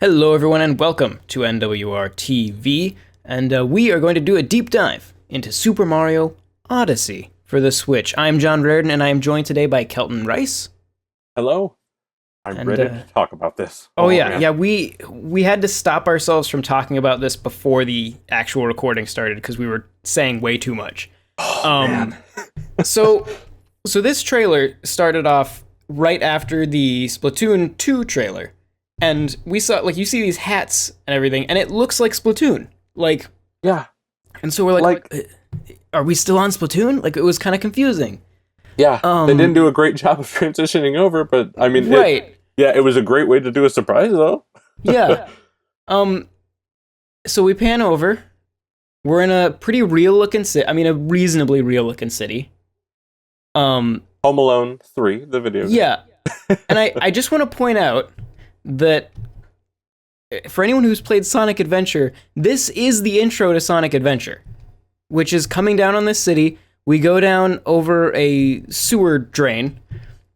Hello, everyone, and welcome to NWR TV. And we are going to do a deep dive into Super Mario Odyssey for the Switch. I'm John Reardon, and I am joined today by Kelton Rice. Hello. I'm ready to talk about this. Yeah. We had to stop ourselves from talking about this before the actual recording started because we were saying way too much. Man. So this trailer started off right after the Splatoon 2 trailer. And we saw, you see these hats and everything, and it looks like Splatoon. Yeah. And so we're like, are we still on Splatoon? It was kind of confusing. Yeah. They didn't do a great job of transitioning over, but I mean, right. It was a great way to do a surprise, though. Yeah. So we pan over. We're in a pretty real-looking city. I mean, a reasonably real-looking city. Home Alone 3, the video game. Yeah. And I just want to point out that for anyone who's played Sonic Adventure, this is the intro to Sonic Adventure, which is coming down on this city. We go down over a sewer drain,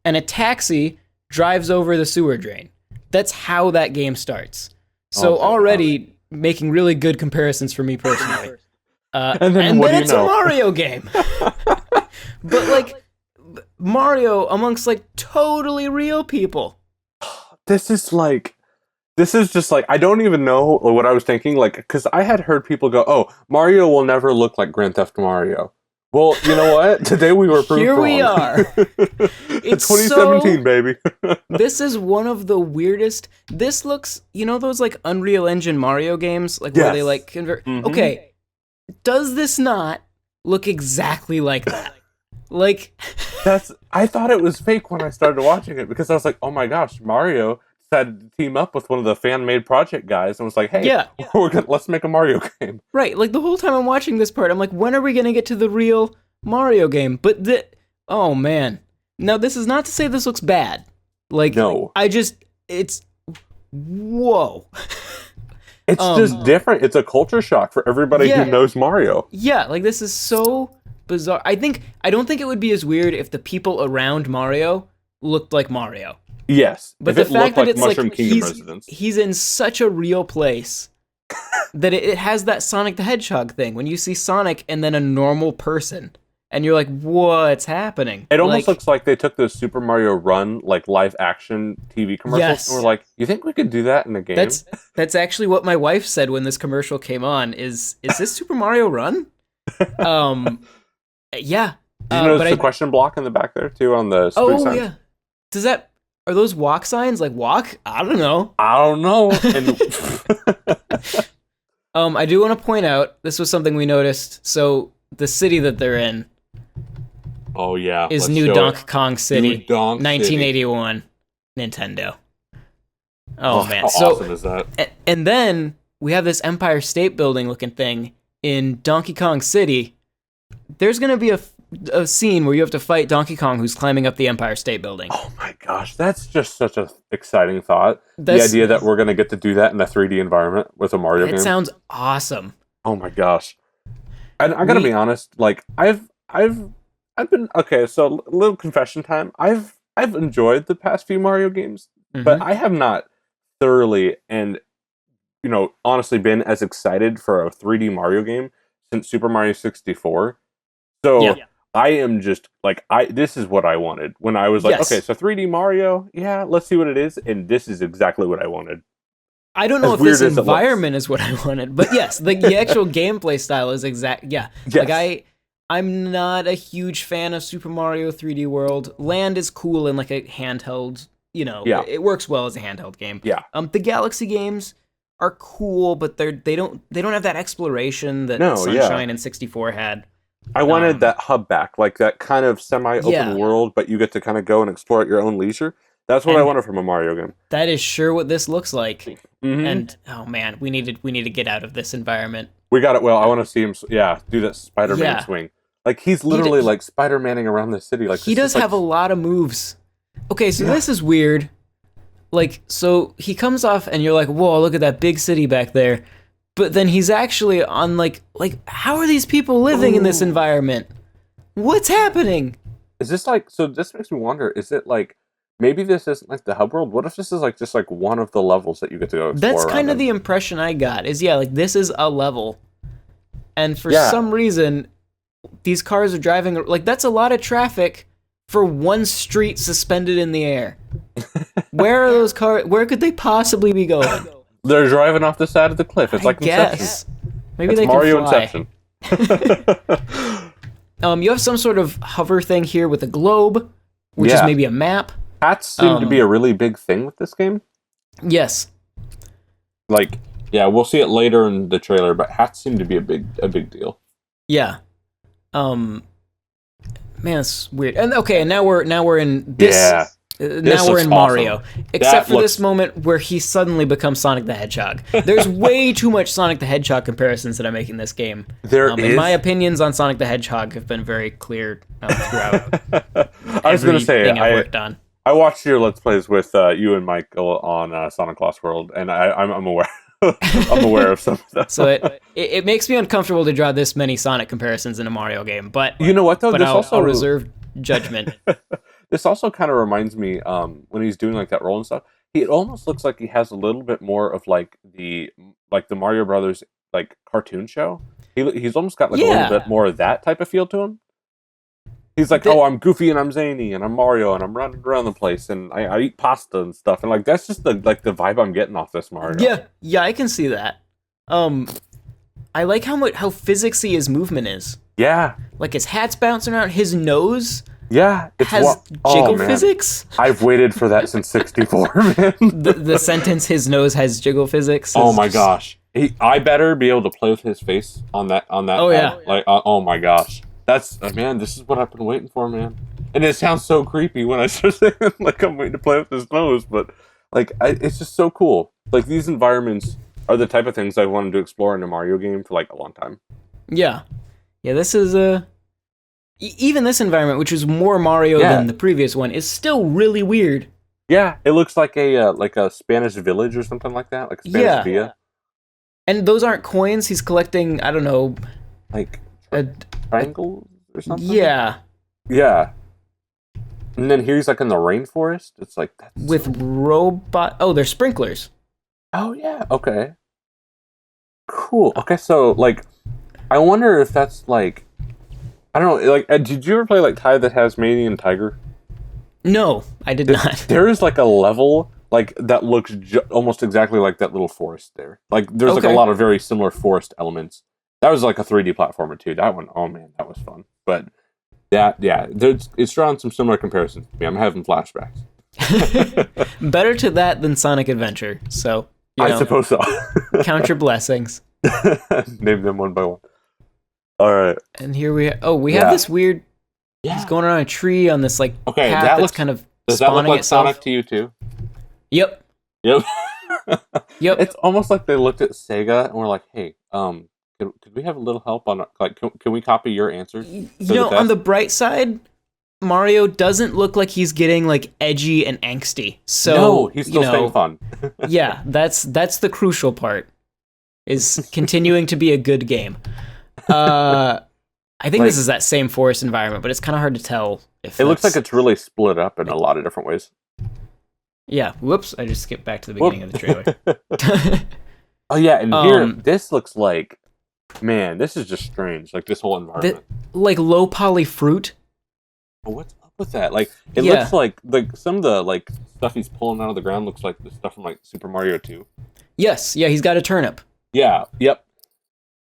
and a taxi drives over the sewer drain. That's how that game starts. So already making really good comparisons for me personally. And then it's a Mario game. But Mario amongst totally real people. This is just I don't even know what I was thinking, because I had heard people go, oh, Mario will never look like Grand Theft Mario. Well, you know what? Today we were proved Here wrong. We are. It's 2017, baby. This is one of the weirdest. This looks, those Unreal Engine Mario games, where they convert. Mm-hmm. Okay, does this not look exactly like that? I thought it was fake when I started watching it because I was like, oh my gosh, Mario decided to team up with one of the fan-made project guys and was like, hey, let's make a Mario game. Right, the whole time I'm watching this part, I'm like, when are we going to get to the real Mario game? But oh man. Now, this is not to say this looks bad. No. It's, whoa. It's just different. It's a culture shock for everybody who knows Mario. Yeah, this is so bizarre. I don't think it would be as weird if the people around Mario looked like Mario. Yes, but the fact that it's Mushroom Kingdom residents. He's in such a real place that it has that Sonic the Hedgehog thing. When you see Sonic and then a normal person, and you're like, what's happening? It almost looks like they took the Super Mario Run live action TV commercials and were like, you think we could do that in a game? That's actually what my wife said when this commercial came on. Is this Super Mario Run? Yeah. Did you notice the question block in the back there, too, on the spoon signs? Yeah. Are those walk signs? Walk? I don't know. I do want to point out, this was something we noticed. So, the city that they're in is New Donkey Kong City, 1981, Nintendo. Oh, man. How awesome is that? And then, we have this Empire State Building looking thing in Donkey Kong City. There's going to be a scene where you have to fight Donkey Kong who's climbing up the Empire State Building. Oh my gosh, that's just such an exciting thought. The idea that we're going to get to do that in a 3D environment with a Mario game. It sounds awesome. Oh my gosh. And I got to be honest, I've been, okay, so a little confession time. I've enjoyed the past few Mario games, but I have not thoroughly and, honestly been as excited for a 3D Mario game since Super Mario 64. So I am just this is what I wanted when I was okay, so 3D Mario, let's see what it is, and this is exactly what I wanted. I don't know if this environment is what I wanted, but yes, the actual gameplay style is exact. Yeah, yes. I'm not a huge fan of Super Mario 3D World. Land is cool in a handheld. It works well as a handheld game. Yeah. The Galaxy games are cool, but they don't have that exploration that Sunshine and 64 had. I wanted that hub back, that kind of semi-open world, but you get to kind of go and explore at your own leisure. That's what I wanted from a Mario game. That is sure what this looks like. Mm-hmm. And oh man, we need to get out of this environment. We got it. Well, I want to see him, do that Spider-Man swing. He's literally Spider-Manning around the city. He does have a lot of moves. Okay, so this is weird. So he comes off, and you're like, whoa, look at that big city back there. But then he's actually on how are these people living in this environment? What's happening? Is this so this makes me wonder, is it maybe this isn't like the hub world. What if this is like just like one of the levels that you get to go explore? That's kind of in? the impression I got. Is like this is a level, and for Yeah. some reason, these cars are driving like that's a lot of traffic for one street suspended in the air. Where are those cars? Where could they possibly be going? They're driving off the side of the cliff. It's like guess. Maybe it's they Mario can fly. Inception. You have some sort of hover thing here with a globe, which is maybe a map. Hats seem to be a really big thing with this game. Yes. Like, yeah, we'll see it later in the trailer, but hats seem to be a big deal. Yeah. Man, it's weird. And okay, and now we're in this. Yeah. Now we're in Mario, awesome. except for this moment where he suddenly becomes Sonic the Hedgehog. There's way too much Sonic the Hedgehog comparisons that I make in this game. And my opinions on Sonic the Hedgehog have been very clear throughout. I was going to say, I've worked on. I watched your Let's Plays with you and Michael on Sonic Lost World, and I'm aware. I'm aware of some of that. So it makes me uncomfortable to draw this many Sonic comparisons in a Mario game, but you know what though? But I'll reserve judgment. This also kind of reminds me when he's doing like that roll and stuff. It almost looks like he has a little bit more of like the Mario Brothers like cartoon show. He's almost got like a little bit more of that type of feel to him. He's like, I'm Goofy and I'm Zany and I'm Mario and I'm running around the place and I eat pasta and stuff, and like that's just the vibe I'm getting off this Mario. Yeah, I can see that. I like how physicsy his movement is. Yeah, like his hat's bouncing around, his nose. Yeah, it has jiggle physics. I've waited for that since 64, man. the sentence, his nose has jiggle physics. Oh my gosh, I better be able to play with his face on that. Oh yeah, oh my gosh. That's man. This is what I've been waiting for, man. And it sounds so creepy when I start saying like I'm waiting to play with his nose, but like it's just so cool. Like these environments are the type of things I wanted to explore in a Mario game for like a long time. Yeah. This is even this environment, which is more Mario than the previous one, is still really weird. Yeah, it looks like a Spanish village or something like that, like a Spanish villa. And those aren't coins. He's collecting, I don't know, like triangles or something. Yeah. Yeah. And then here he's like in the rainforest. It's like with robot. Oh, they're sprinklers. Oh yeah. Okay. Cool. Okay, so like, I wonder if that's like, I don't know. Like, did you ever play like Ty the Tasmanian Tiger? No, I did not. There is like a level like that looks almost exactly like that little forest there. Like, there's like a lot of very similar forest elements. That was like a 3D platformer too. That one, oh man, that was fun. But it's drawing some similar comparisons to me. I'm having flashbacks. Better to that than Sonic Adventure. So I suppose so. Count your blessings. Name them one by one. All right. And here we have this weird. Yeah. He's going around a tree on this like path that's kind of does that look like itself. Sonic to you too? Yep. Yep. It's almost like they looked at Sega and were like, "Hey, could we have a little help on like can we copy your answers?" On the bright side, Mario doesn't look like he's getting like edgy and angsty. So no, he's still staying fun. Yeah, that's the crucial part. Is continuing to be a good game. I think this is that same forest environment, but it's kind of hard to tell if it looks like it's really split up in a lot of different ways. Yeah. Whoops! I just skipped back to the beginning of the trailer. Oh yeah, and here this looks like, man, this is just strange. Like this whole environment, like low poly fruit. Oh, what's up with that? Like it looks like some of the like stuff he's pulling out of the ground looks like the stuff from like Super Mario 2. Yes. Yeah. He's got a turnip. Yeah. Yep.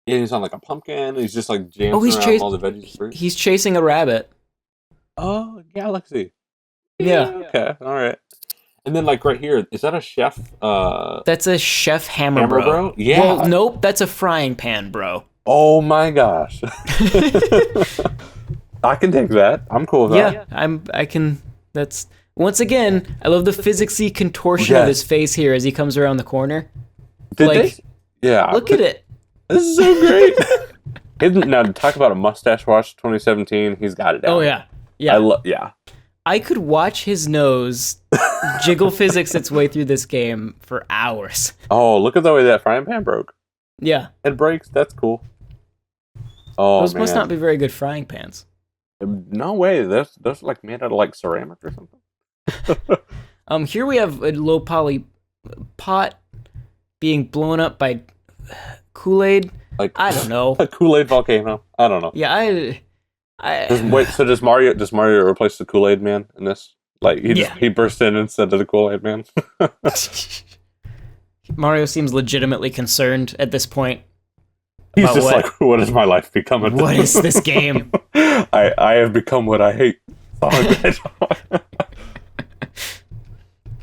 And he's on like a pumpkin. He's just like dancing around all the veggies. Fruit. He's chasing a rabbit. Oh, Galaxy. Yeah. Okay. All right. And then like right here, is that a chef? That's a chef hammer bro. Yeah. Well, nope. That's a frying pan bro. Oh my gosh. I can take that. I'm cool with that. Yeah. I can. That's once again. I love the physicsy contortion of his face here as he comes around the corner. Yeah. Look at it. This is so great. Now, talk about a mustache wash 2017. He's got it down. Oh, yeah. Yeah. Yeah. I could watch his nose jiggle physics its way through this game for hours. Oh, look at the way that frying pan broke. Yeah. It breaks. That's cool. Oh, those must not be very good frying pans. No way. Those like made out of like ceramic or something. Here we have a low poly pot being blown up by Kool-Aid. Like, I don't know. A Kool-Aid volcano. I don't know. Yeah, So does Mario replace the Kool-Aid man in this? Like he burst in instead of the Kool-Aid man. Mario seems legitimately concerned at this point. He's just like, what has my life become? What is this game? I have become what I hate.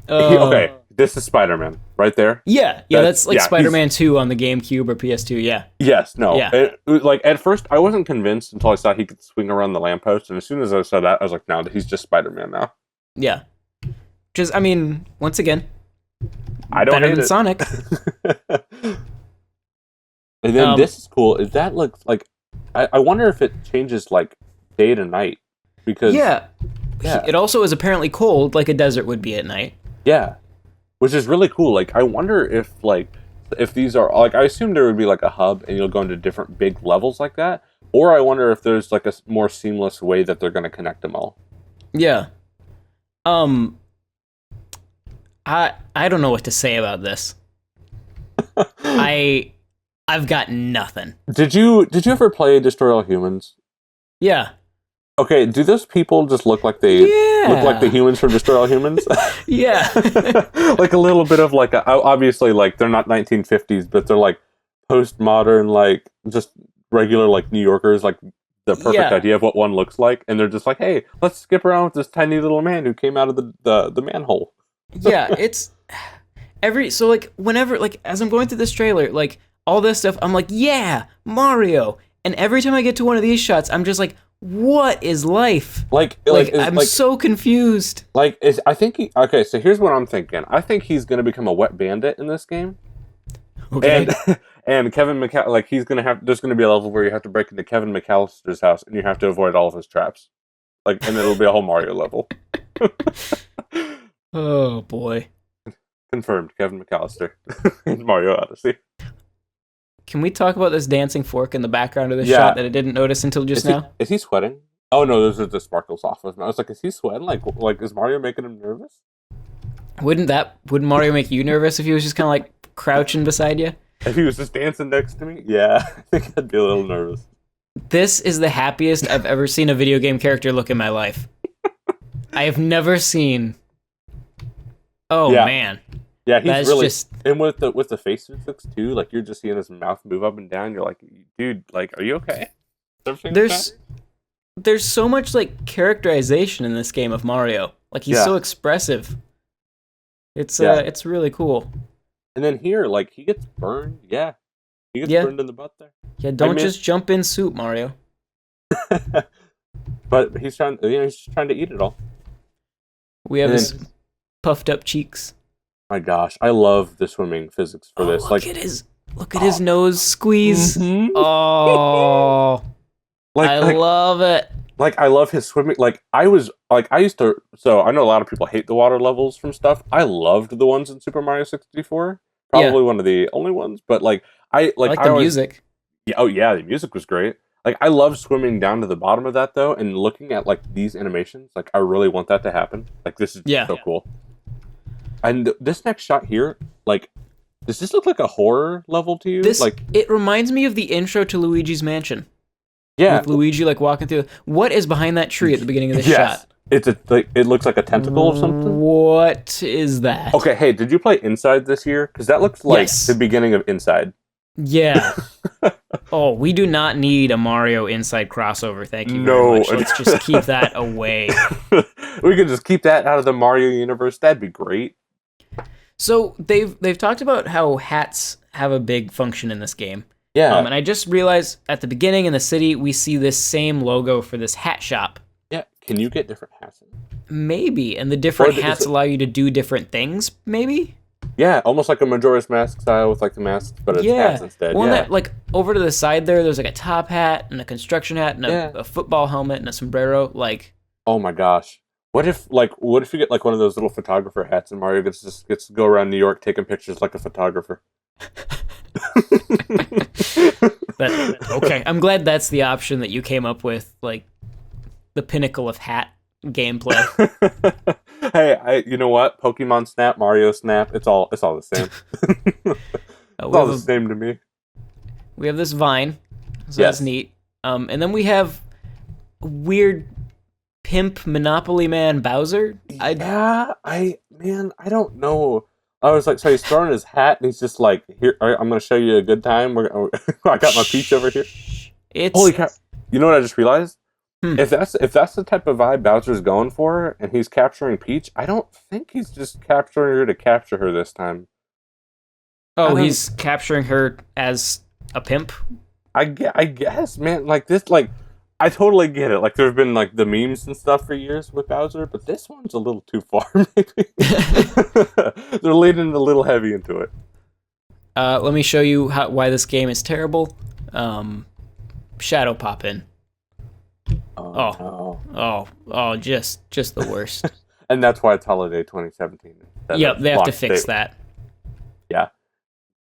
Okay, this is Spider-Man right there. Yeah, that's like Spider-Man 2 on the GameCube or PS2. Yeah. Yes. No. Yeah. Like at first, I wasn't convinced until I saw he could swing around the lamppost, and as soon as I saw that, I was like, no, he's just Spider-Man now. Yeah. Just, I mean, once again, I don't better hate than it. Sonic. And then this is cool. That looks like I wonder if it changes like day to night because it also is apparently cold like a desert would be at night. Yeah, which is really cool. Like I wonder if these are like I assume there would be like a hub and you'll go into different big levels like that, or I wonder if there's like a more seamless way that they're going to connect them all. Yeah. I don't know what to say about this. I've got nothing. Did you ever play Destroy All Humans? Yeah. Okay, do those people just look like they look like the humans from Destroy All Humans? Yeah. Like a little bit of like obviously like they're not 1950s, but they're like postmodern, like just regular like New Yorkers, like the perfect idea of what one looks like, and they're just like, hey, let's skip around with this tiny little man who came out of the manhole. Yeah, it's so like whenever like as I'm going through this trailer, like all this stuff, I'm like, yeah, Mario. And every time I get to one of these shots, I'm just like, what is life? I'm so confused. Okay, so here's what I'm thinking. I think he's gonna become a wet bandit in this game. Okay. And Kevin he's gonna have. There's gonna be a level where you have to break into Kevin McAllister's house and you have to avoid all of his traps. Like, and it'll be a whole Mario level. Oh boy. Confirmed, Kevin McAllister in Mario Odyssey. Can we talk about this dancing fork in the background of the shot that I didn't notice until just now? Is he sweating? Oh no, those are the sparkles off of him. I was like, is he sweating? Like is Mario making him nervous? Wouldn't Mario make you nervous if he was just kind of like crouching beside you? If he was just dancing next to me? Yeah, I think I'd be a little nervous. This is the happiest I've ever seen a video game character look in my life. I have never seen... Oh, man. Yeah, he's really... And with the face fix too, like, you're just seeing his mouth move up and down. You're like, dude, like, are you okay? There's so much, like, characterization in this game of Mario. Like, he's so expressive. It's really cool. And then here, like, he gets burned. Yeah. He gets burned in the butt there. Yeah, don't just jump in soup, Mario. But he's trying to eat it all. We have his puffed up cheeks. My gosh, I love the swimming physics for this. Look at his nose squeeze. Mm-hmm. Oh, I love it. Like, I love his swimming. Like, I used to. So I know a lot of people hate the water levels from stuff. I loved the ones in Super Mario 64. Probably one of the only ones. But I like the music. Yeah, oh yeah, the music was great. Like, I love swimming down to the bottom of that though, and looking at like these animations. Like, I really want that to happen. Like, this is so cool. And this next shot here, like, does this look like a horror level to you? It reminds me of the intro to Luigi's Mansion. Yeah, with Luigi like walking through. What is behind that tree at the beginning of this shot? It looks like a tentacle or something. What is that? Okay, hey, did you play Inside this year? Because that looks like the beginning of Inside. Yeah. Oh, we do not need a Mario Inside crossover. Thank you very much. Let's just keep that away. We could just keep that out of the Mario universe. That'd be great. So they've talked about how hats have a big function in this game. Yeah. And I just realized at the beginning in the city, we see this same logo for this hat shop. Yeah. Can you get different hats in? Maybe. And the different hats allow you to do different things, maybe? Yeah, almost like a Majora's Mask style with like the masks, but it's hats instead. Well, like over to the side there's like a top hat and a construction hat and a football helmet and a sombrero. Like, oh my gosh. What if you get like one of those little photographer hats and Mario gets to go around New York taking pictures like a photographer? Okay, I'm glad that's the option that you came up with, like the pinnacle of hat gameplay. You know what? Pokemon Snap, Mario Snap, it's all the same. It's all the same to me. We have this vine, so Yes. that's neat. And then we have weird pimp Monopoly Man Bowser. I don't know. I was like, so he's throwing his hat, and he's just like, "Here, I'm going to show you a good time. I got my peach over here." Holy crap! You know what I just realized? If that's the type of vibe Bowser's going for, and he's capturing Peach, I don't think he's just capturing her to capture her this time. Oh, he's capturing her as a pimp? I guess, man. Like this, like I totally get it. Like there have been like the memes and stuff for years with Bowser, but this one's a little too far. Maybe they're leaning a little heavy into it. Let me show you why this game is terrible. Shadow pop in. Just the worst. And that's why it's holiday 2017. Yep, they have to fix that. Yeah.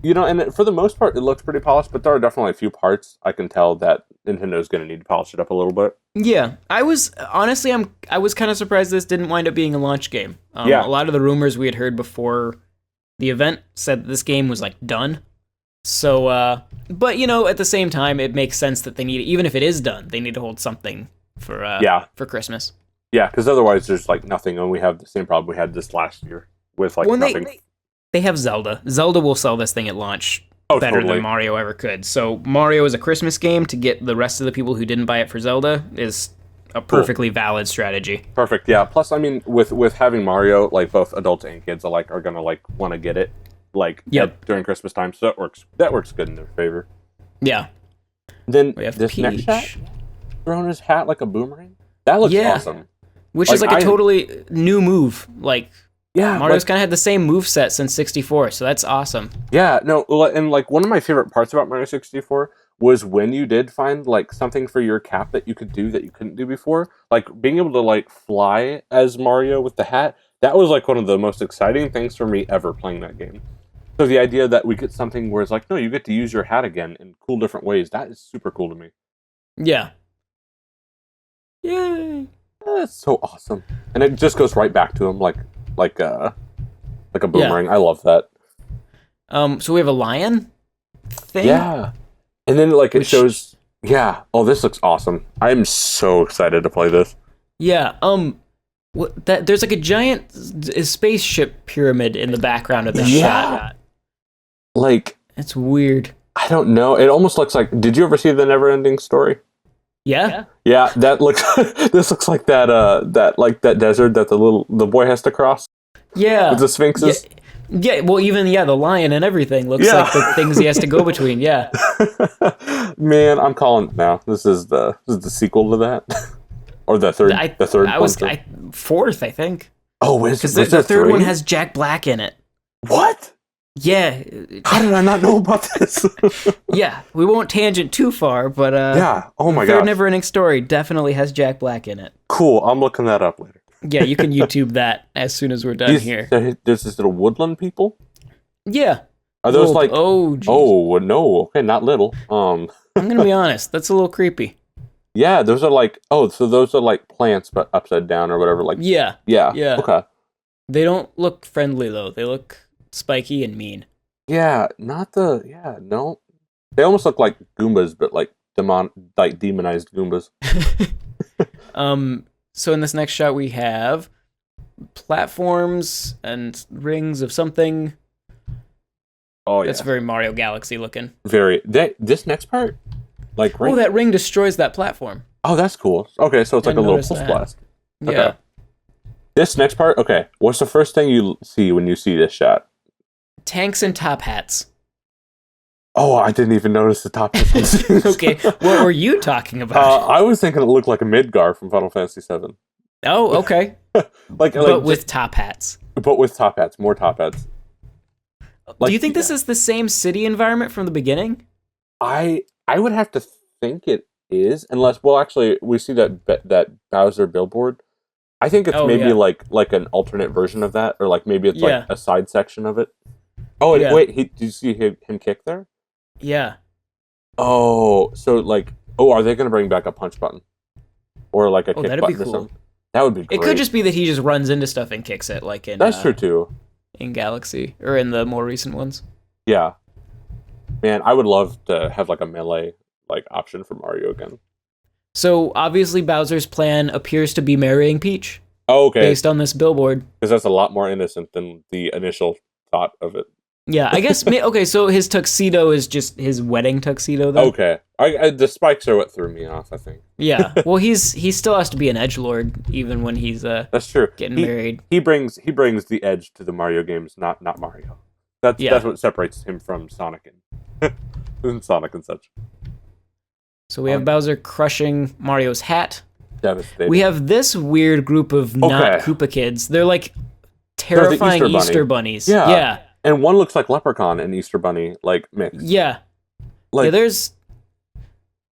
You know, and for the most part, it looks pretty polished, but there are definitely a few parts I can tell that Nintendo's going to need to polish it up a little bit. Yeah, I was kind of surprised this didn't wind up being a launch game. A lot of the rumors we had heard before the event said that this game was like done. So, but you know, at the same time, it makes sense that they need, even if it is done, they need to hold something for Christmas. Yeah, because otherwise there's like nothing, and we have the same problem we had this last year with like nothing. They have Zelda. Zelda will sell this thing at launch better than Mario ever could. So Mario is a Christmas game. To get the rest of the people who didn't buy it for Zelda is a perfectly valid strategy. Perfect, yeah. Plus, I mean, with having Mario, like both adults and kids alike are gonna like want to get it during Christmas time. So that works good in their favor. Yeah. Then this Peach. Next shot, throwing his hat like a boomerang. That looks awesome. Which is like a totally new move. Like. Yeah, Mario's kind of had the same moveset since 64, so that's awesome. Yeah, no, and like one of my favorite parts about Mario 64 was when you did find like something for your cap that you could do that you couldn't do before, like being able to like fly as Mario with the hat. That was like one of the most exciting things for me ever playing that game. So the idea that we get something where it's like, no, you get to use your hat again in cool different ways. That is super cool to me. Yeah. Yay! That's so awesome, and it just goes right back to him like a boomerang. Yeah. I love that. So we have a lion thing. Yeah, and then like it shows. Yeah. Oh, this looks awesome. I'm so excited to play this. Yeah. There's like a giant spaceship pyramid in the background of the shot. Like it's weird. I don't know. It almost looks like. Did you ever see the Neverending Story? Yeah. Yeah, that looks. This looks like that desert that the boy has to cross. Yeah. With the sphinxes. Yeah. Well, even the lion and everything looks like the things he has to go between. Yeah. Man, I'm calling it now. This is the sequel to that, or the third. Fourth, I think. Oh, because the third one has Jack Black in it. What? Yeah. How did I not know about this? Yeah, we won't tangent too far, but yeah. Oh my god. Third Neverending Story definitely has Jack Black in it. Cool. I'm looking that up later. Yeah, you can YouTube that as soon as we're done here. There's this little woodland people. Yeah. Are those like? Oh, geez. Oh no. Okay, not little. I'm gonna be honest. That's a little creepy. Yeah, those are like. Oh, so those are like plants, but upside down or whatever. Like. Yeah. Yeah. Yeah. Okay. They don't look friendly though. They look spiky and mean. Yeah, no. They almost look like Goombas, but like demonized Goombas. So in this next shot we have platforms and rings of something. Oh yeah. That's very Mario Galaxy looking. Very. This next part? Like right? Oh, that ring destroys that platform. Oh, that's cool. Okay, so it's like a little pulse blast. Okay. Yeah. This next part, okay. What's the first thing you see when you see this shot? Tanks and top hats. Oh, I didn't even notice the top hats. Okay, what were you talking about? I was thinking it looked like a Midgar from Final Fantasy VII. Oh, okay. But with top hats. But with top hats, more top hats. Do you think this is the same city environment from the beginning? I would have to think it is, unless actually we see that Bowser billboard. I think it's like an alternate version of that, or like maybe it's like a side section of it. Oh, and wait, did you see him kick there? Yeah. Oh, so like, are they going to bring back a punch button? Or like a kick button or something? That would be great. It could just be that he just runs into stuff and kicks it, like in That's true too. In Galaxy or in the more recent ones. Yeah, man, I would love to have like a melee like option for Mario again. So obviously Bowser's plan appears to be marrying Peach. Oh, okay. Based on this billboard. Because that's a lot more innocent than the initial thought of it. Yeah, I guess. Okay, so his tuxedo is just his wedding tuxedo, though. Okay, the spikes are what threw me off. I think. Yeah, well, he still has to be an edgelord even when he's that's true. Getting married. He brings the edge to the Mario games, not Mario. That's what separates him from Sonic and Sonic and such. So we have Bowser crushing Mario's hat. Devastating. We have this weird group of not Koopa kids. They're like terrifying the Easter bunnies. Yeah. And one looks like Leprechaun and Easter Bunny, like, mixed. Yeah. Like, yeah, there's...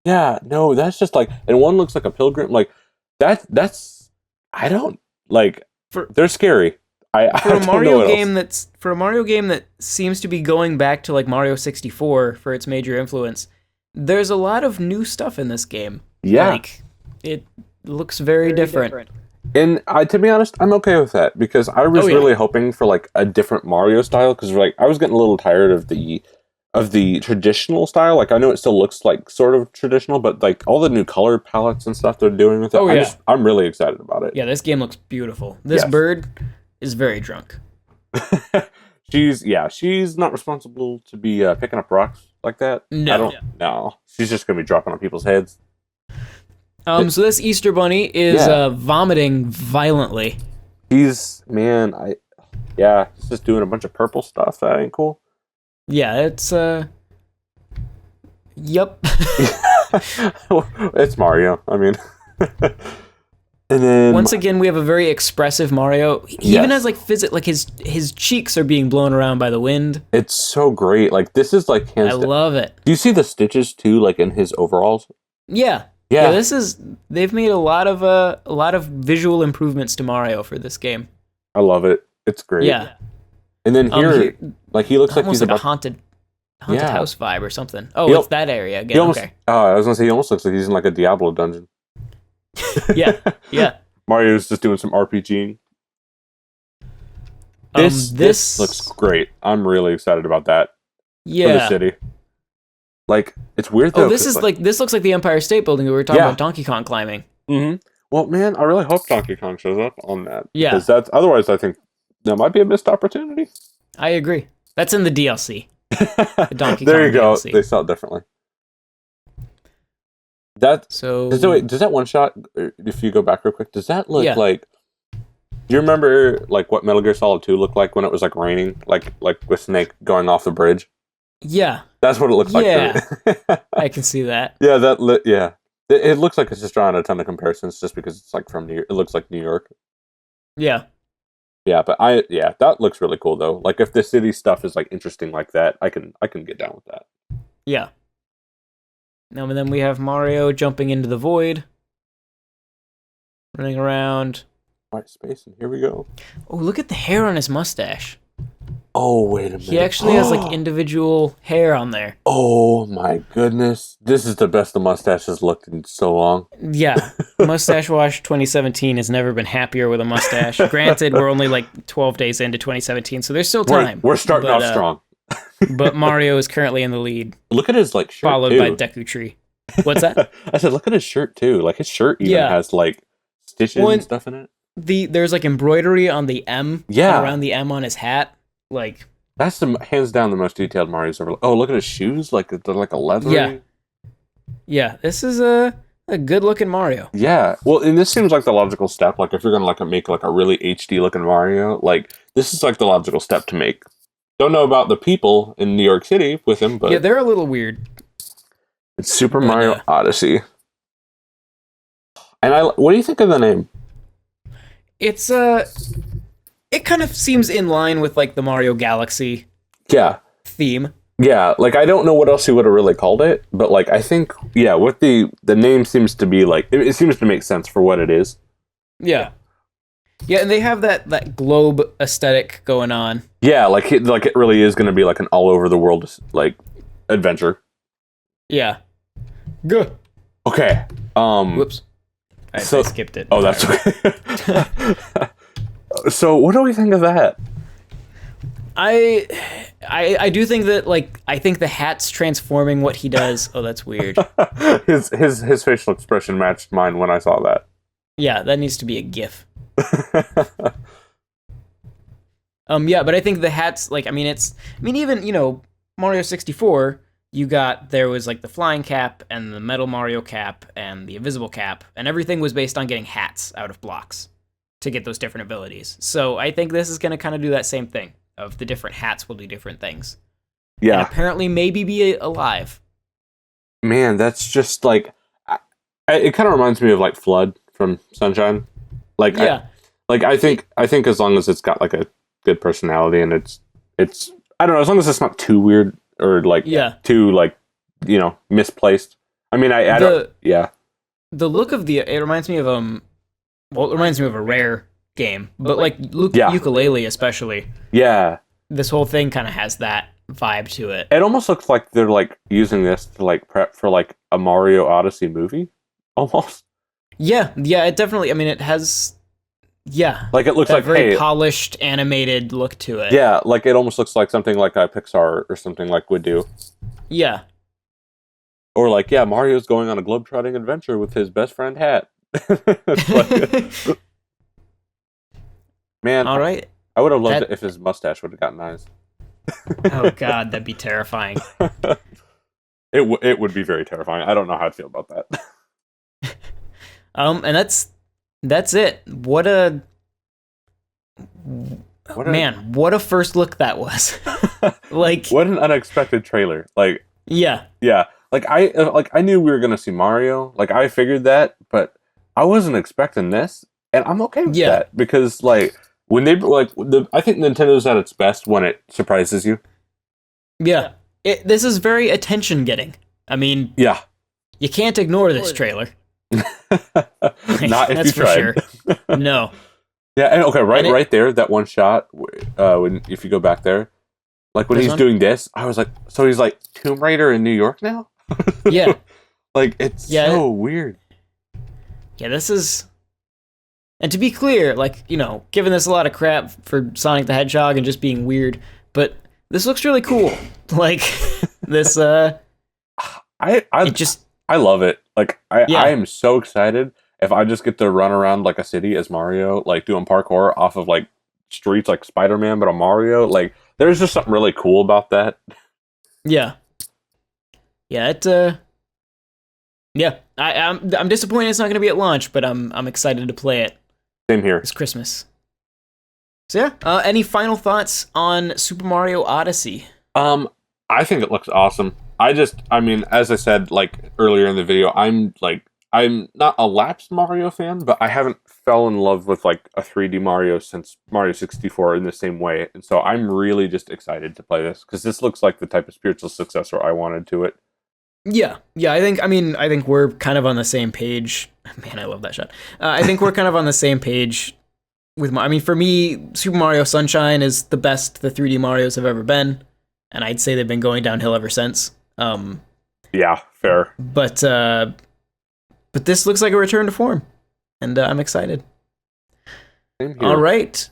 Yeah, no, that's just like... And one looks like a pilgrim. Like, that's... I don't... Like, they're scary. For a Mario game that seems to be going back to, like, Mario 64 for its major influence, there's a lot of new stuff in this game. Yeah. Like, it looks very different. And to be honest, I'm okay with that because I was really hoping for like a different Mario style because like I was getting a little tired of the traditional style. Like I know it still looks like sort of traditional, but like all the new color palettes and stuff they're doing with it, I'm really excited about it. Yeah, this game looks beautiful. This bird is very drunk. she's not responsible to be picking up rocks like that. No, she's just gonna be dropping on people's heads. So this Easter Bunny is vomiting violently. He's just doing a bunch of purple stuff. That ain't cool. Yeah, it's Yep. It's Mario. I mean, and then once again we have a very expressive Mario. He even has like his cheeks are being blown around by the wind. It's so great. Like this is like I love it. Do you see the stitches too? Like in his overalls. Yeah. They've made a lot of visual improvements to Mario for this game. I love it. It's great. Yeah. And then here like he looks like he's like a haunted house vibe or something. Oh, it's that area again. Okay. I was gonna say he almost looks like he's in like a Diablo dungeon. Yeah. Mario's just doing some RPGing. This looks great. I'm really excited about that. Yeah. For the city. Like, it's weird though. Oh, this looks like the Empire State Building we were talking about Donkey Kong climbing. Mm-hmm. Well, man, I really hope Donkey Kong shows up on that. Yeah. Because otherwise I think that might be a missed opportunity. I agree. That's in the DLC. The Donkey there Kong you go. DLC. They saw it differently. Does that one shot, if you go back real quick, does that look like... Do you remember like what Metal Gear Solid 2 looked like when it was like raining? Like with Snake going off the bridge? Yeah. That's what it looks like. Yeah. I can see that. Yeah, It looks like it's just drawing a ton of comparisons just because it's like it looks like New York. Yeah. Yeah, but that looks really cool though. Like if the city stuff is like interesting like that, I can get down with that. Yeah. Now and then we have Mario jumping into the void, running around. White space, and here we go. Oh, look at the hair on his mustache. Oh, wait a minute. He actually has like individual hair on there. Oh my goodness. This is the best the mustache has looked in so long. Yeah. Mustache Wash 2017 has never been happier with a mustache. Granted, we're only like 12 days into 2017, so there's still time. We're starting off strong. But Mario is currently in the lead. Look at his like shirt followed by Deku Tree. What's that? I said, look at his shirt too. Like his shirt even has like stitches and stuff in it. There's like embroidery on the M. Yeah. Around the M on his hat. Like that's hands down the most detailed Mario's ever. Oh, look at his shoes! Like they're like a leather. Yeah. This is a good looking Mario. Yeah. Well, and this seems like the logical step. Like if you're gonna like make like a really HD looking Mario, like this is like the logical step to make. Don't know about the people in New York City with him, but they're a little weird. It's Super Mario Odyssey. And what do you think of the name? It's it kind of seems in line with like the Mario Galaxy theme. Yeah, like I don't know what else he would have really called it, but like I think what the name seems to be like it seems to make sense for what it is. Yeah. Yeah, and they have that globe aesthetic going on. Yeah, like it really is going to be like an all over the world like adventure. Yeah. Good. Okay. Whoops. I skipped it. Oh, that's okay. So, what do we think of that? I do think that, like, I think the hat's transforming what he does. Oh, that's weird. His facial expression matched mine when I saw that. Yeah, that needs to be a GIF. Yeah, but I think the hats, like, even, you know, Mario 64, there was, like, the flying cap and the metal Mario cap and the invisible cap, and everything was based on getting hats out of blocks to get those different abilities. So I think this is going to kind of do that same thing, of the different hats will do different things. Yeah. And apparently maybe be alive. Man, that's just, like, it kind of reminds me of, like, Flood from Sunshine. Like, yeah. I think as long as it's got, like, a good personality and it's I don't know, as long as it's not too weird or, like, too, like, you know, misplaced. I mean, I don't, yeah. The look of it reminds me of, it reminds me of a Rare game, but, like, Ukulele especially. Yeah. This whole thing kind of has that vibe to it. It almost looks like they're, like, using this to, like, prep for, like, a Mario Odyssey movie, almost. Yeah, it definitely, I mean, it has, like, it looks like very polished, animated look to it. Yeah, like, it almost looks like something like a Pixar or something like would do. Yeah. Or, like, Mario's going on a globetrotting adventure with his best friend Hat. Man, all right. I would have loved it if his mustache would have gotten eyes. Oh God, that'd be terrifying. It would be very terrifying. I don't know how to feel about that. And that's it. What a first look that was. Like, what an unexpected trailer. Like, yeah. Like, I knew we were gonna see Mario. Like, I figured that, but I wasn't expecting this, and I'm okay with that because, like, when they I think Nintendo's at its best when it surprises you. Yeah, this is very attention getting. I mean, you can't ignore this trailer. Not if you tried. For sure. No. Yeah, and okay, right there, that one shot. If you go back there, like when he's doing this, I was like, so he's like Tomb Raider in New York now. Yeah. Like, it's so weird. Yeah, this is... And to be clear, like, you know, giving this a lot of crap for Sonic the Hedgehog and just being weird, but this looks really cool. Like, this, I love it. Like, I am so excited if I just get to run around, like, a city as Mario, like, doing parkour off of, like, streets like Spider-Man, but a Mario. Like, there's just something really cool about that. Yeah. Yeah, I'm disappointed it's not going to be at launch, but I'm excited to play it. Same here. It's Christmas. So yeah, any final thoughts on Super Mario Odyssey? I think it looks awesome. I mean, as I said, like, earlier in the video, I'm not a lapsed Mario fan, but I haven't fell in love with, like, a 3D Mario since Mario 64 in the same way, and so I'm really just excited to play this, because this looks like the type of spiritual successor I wanted to it. Yeah, I think we're kind of on the same page. Man, I love that shot. I think we're kind of on the same page with for me, Super Mario Sunshine is the best the 3D Marios have ever been, and I'd say they've been going downhill ever since. Yeah, fair. But this looks like a return to form, and I'm excited. Same here. All right.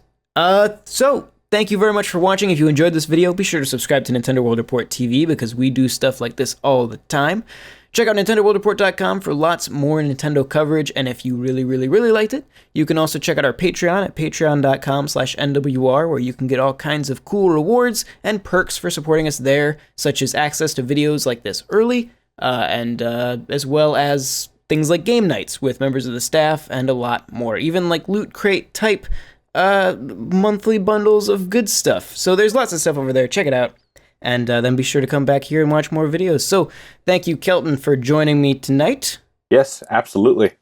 So thank you very much for watching. If you enjoyed this video, be sure to subscribe to Nintendo World Report TV because we do stuff like this all the time. Check out NintendoWorldReport.com for lots more Nintendo coverage, and if you really, really, really liked it, you can also check out our Patreon at patreon.com/NWR, where you can get all kinds of cool rewards and perks for supporting us there, such as access to videos like this early, and as well as things like game nights with members of the staff and a lot more, even like Loot Crate type monthly bundles of good stuff. So there's lots of stuff over there. Check it out. And then be sure to come back here and watch more videos. So thank you, Kelton, for joining me tonight. Yes, absolutely.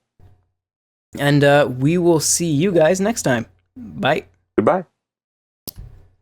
And we will see you guys next time. Bye. Goodbye.